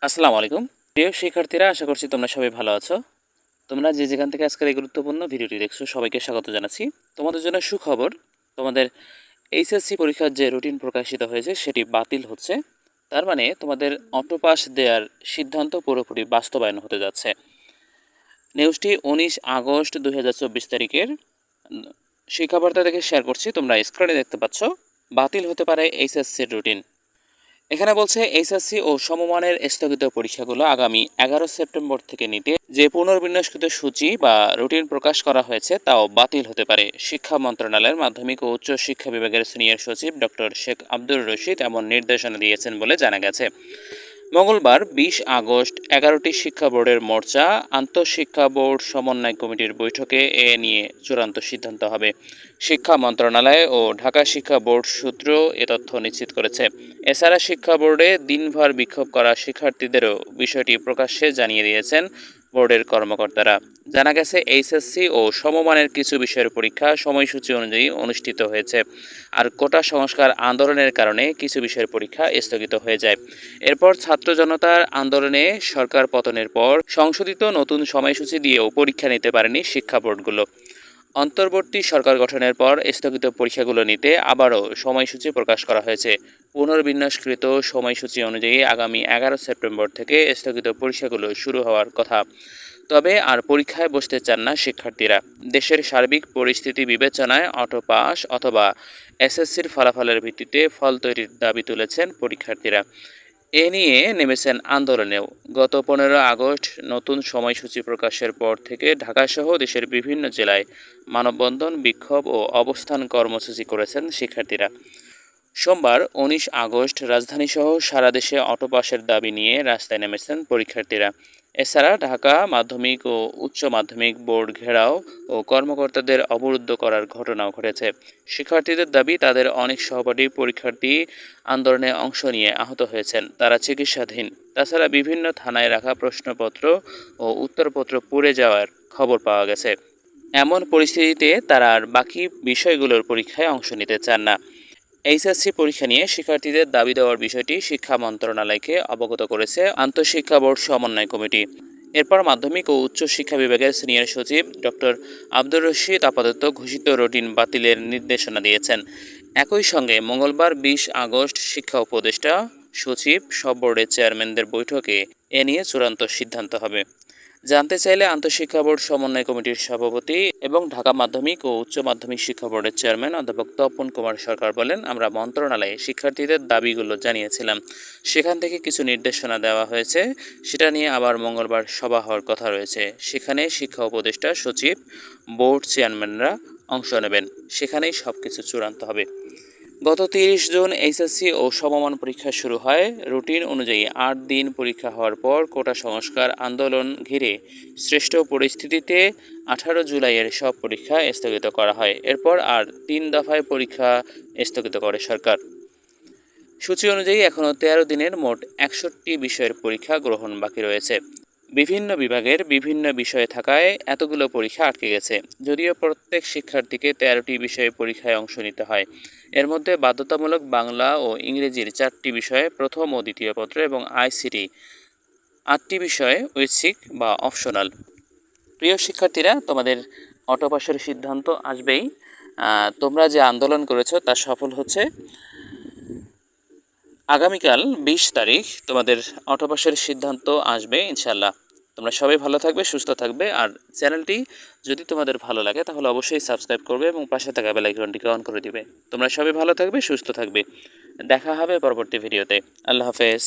আসসালামু আলাইকুম। প্রিয় শিক্ষার্থীরা, আশা করছি তোমরা সবাই ভালো আছো। তোমরা যে যেখান থেকে আজকের এই গুরুত্বপূর্ণ ভিডিওটি দেখছো, সবাইকে স্বাগত জানাচ্ছি। তোমাদের জন্য সুখবর, তোমাদের এইচএসসি পরীক্ষার যে রুটিন প্রকাশিত হয়েছে সেটি বাতিল হচ্ছে। তার মানে তোমাদের অটোপাস দেওয়ার সিদ্ধান্ত পুরোপুরি বাস্তবায়ন হতে যাচ্ছে। নিউজটি 19 আগস্ট 2024 তারিখের শিক্ষাবার্তা থেকে শেয়ার করছি। তোমরা স্ক্রিনে দেখতে পাচ্ছ, বাতিল হতে পারে এইচএসসির রুটিন। এখানে বলছে এইচএসসি ও সমমানের স্থগিত পরীক্ষাগুলো আগামী 11 সেপ্টেম্বর থেকে নিতে যে পুনর্বিন্যাসকৃত সূচি বা রুটিন প্রকাশ করা হয়েছে তাও বাতিল হতে পারে। শিক্ষা মন্ত্রণালয়ের মাধ্যমিক ও উচ্চ শিক্ষা বিভাগের সিনিয়র সচিব ডক্টর শেখ আব্দুর রশিদ এমন নির্দেশনা দিয়েছেন বলে জানা গেছে। মঙ্গলবার 20 আগস্ট 11টি শিক্ষা বোর্ডের মোর্চা আন্তঃশিক্ষা বোর্ড সমন্বয় কমিটির বৈঠকে এ নিয়ে চূড়ান্ত সিদ্ধান্ত হবে। শিক্ষা মন্ত্রণালয় ও ঢাকা শিক্ষা বোর্ড সূত্র এ তথ্য নিশ্চিত করেছে। এছাড়া শিক্ষা বোর্ডে দিনভর বিক্ষোভ করা শিক্ষার্থীদেরও বিষয়টি প্রকাশ্যে জানিয়ে দিয়েছেন বোর্ডের কর্মকর্তারা। জানা গেছে, এইচএসসি ও সমমানের কিছু বিষয়ের পরীক্ষা সময়সূচি অনুযায়ী অনুষ্ঠিত হয়েছে, আর কোটা সংস্কার আন্দোলনের কারণে কিছু বিষয়ের পরীক্ষা স্থগিত হয়ে যায়। এরপর ছাত্র জনতার আন্দোলনে সরকার পতনের পর সংশোধিত নতুন সময়সূচি দিয়েও পরীক্ষা নিতে পারেনি শিক্ষা বোর্ডগুলো। অন্তর্বর্তী সরকার গঠনের পর স্থগিত পরীক্ষাগুলো নিতে আবারও সময়সূচি প্রকাশ করা হয়েছে। পুনর্বিন্যাসকৃত সময়সূচি অনুযায়ী আগামী 11 সেপ্টেম্বর থেকে স্থগিত পরীক্ষাগুলো শুরু হওয়ার কথা। তবে আর পরীক্ষায় বসতে চান না শিক্ষার্থীরা। দেশের সার্বিক পরিস্থিতি বিবেচনায় অটো পাস অথবা এসএসসির ফলাফলের ভিত্তিতে ফল তৈরির দাবি তুলেছেন পরীক্ষার্থীরা। এ নিয়ে নেমেছেন আন্দোলনেও। গত 15 আগস্ট নতুন সময়সূচি প্রকাশের পর থেকে ঢাকাসহ দেশের বিভিন্ন জেলায় মানববন্ধন, বিক্ষোভ ও অবস্থান কর্মসূচি করেছেন শিক্ষার্থীরা। সোমবার 19 আগস্ট রাজধানীসহ সারা দেশে অটোপাসের দাবি নিয়ে রাস্তায় নেমেছেন পরীক্ষার্থীরা। এছাড়া ঢাকা মাধ্যমিক ও উচ্চ মাধ্যমিক বোর্ড ঘেরাও ও কর্মকর্তাদের অবরুদ্ধ করার ঘটনাও ঘটেছে। শিক্ষার্থীদের দাবি, তাদের অনেক সহপাঠী পরীক্ষার্থী আন্দোলনে অংশ নিয়ে আহত হয়েছেন, তারা চিকিৎসাধীন। তাছাড়া বিভিন্ন থানায় রাখা প্রশ্নপত্র ও উত্তরপত্র পুড়ে যাওয়ার খবর পাওয়া গেছে। এমন পরিস্থিতিতে তারা আর বাকি বিষয়গুলোর পরীক্ষায় অংশ নিতে চান না। এইচএসসি পরীক্ষা নিয়ে শিক্ষার্থীদের দাবি দেওয়ার বিষয়টি শিক্ষা মন্ত্রণালয়কে অবগত করেছে আন্তঃশিক্ষা বোর্ড সমন্বয় কমিটি। এরপর মাধ্যমিক ও উচ্চ শিক্ষা বিভাগের সিনিয়র সচিব ডক্টর আব্দুর রশিদ আপাতত ঘোষিত রুটিন বাতিলের নির্দেশনা দিয়েছেন। একই সঙ্গে মঙ্গলবার 20 আগস্ট শিক্ষা উপদেষ্টা সচিব সব বোর্ডের চেয়ারম্যানদের বৈঠকে এ নিয়ে চূড়ান্ত সিদ্ধান্ত হবে। জানতে চাইলে আন্তঃশিক্ষা বোর্ড সমন্বয় কমিটির সভাপতি এবং ঢাকা মাধ্যমিক ও উচ্চ মাধ্যমিক শিক্ষা বোর্ডের চেয়ারম্যান অধ্যাপক তপন কুমার সরকার বলেন, আমরা মন্ত্রণালয়ে শিক্ষার্থীদের দাবিগুলো জানিয়েছিলাম, সেখান থেকে কিছু নির্দেশনা দেওয়া হয়েছে, সেটা নিয়ে আবার মঙ্গলবার সভা হওয়ার কথা রয়েছে। সেখানে শিক্ষা উপদেষ্টা সচিব, বোর্ড চেয়ারম্যানরা অংশ নেবেন, সেখানেই সব কিছু চূড়ান্ত হবে। গত 30 জুন এইচএসসি ও সমমান পরীক্ষা শুরু হয়। রুটিন অনুযায়ী 8 দিন পরীক্ষা হওয়ার পর কোটা সংস্কার আন্দোলন ঘিরে সৃষ্ট পরিস্থিতিতে 18 জুলাইয়ের সব পরীক্ষা স্থগিত করা হয়। এরপর আর 3 দফায় পরীক্ষা স্থগিত করে সরকার। সূচি অনুযায়ী এখনও 13 দিনের মোট 61টি বিষয়ের পরীক্ষা গ্রহণ বাকি রয়েছে। বিভিন্ন বিভাগের বিভিন্ন বিষয়ে থাকায় এতগুলো পরীক্ষা আটকে গেছে। যদিও প্রত্যেক শিক্ষার্থীকে 13টি বিষয়ে পরীক্ষায় অংশ নিতে হয়। এর মধ্যে বাধ্যতামূলক বাংলা ও ইংরেজির 4টি বিষয়ে প্রথম ও দ্বিতীয় পত্র এবং আইসিটি 8টি বিষয়ে ঐচ্ছিক বা অপশনাল। প্রিয় শিক্ষার্থীরা, তোমাদের অটোপাসের সিদ্ধান্ত আসবেই। তোমরা যে আন্দোলন করেছো তা সফল হচ্ছে। আগামীকাল 20 তারিখ তোমাদের অটোপাসের সিদ্ধান্ত আসবে ইনশাল্লাহ। তোমরা সবাই ভালো থাকবে, সুস্থ থাকবে। আর চ্যানেলটি যদি তোমাদের ভালো লাগে তাহলে অবশ্যই সাবস্ক্রাইব করবে এবং পাশে থাকা বেল আইকনটিকে অন করে দিবে। তোমরা সবাই ভালো থাকবে, সুস্থ থাকবে। দেখা হবে পরবর্তী ভিডিওতে। আল্লাহ হাফেজ।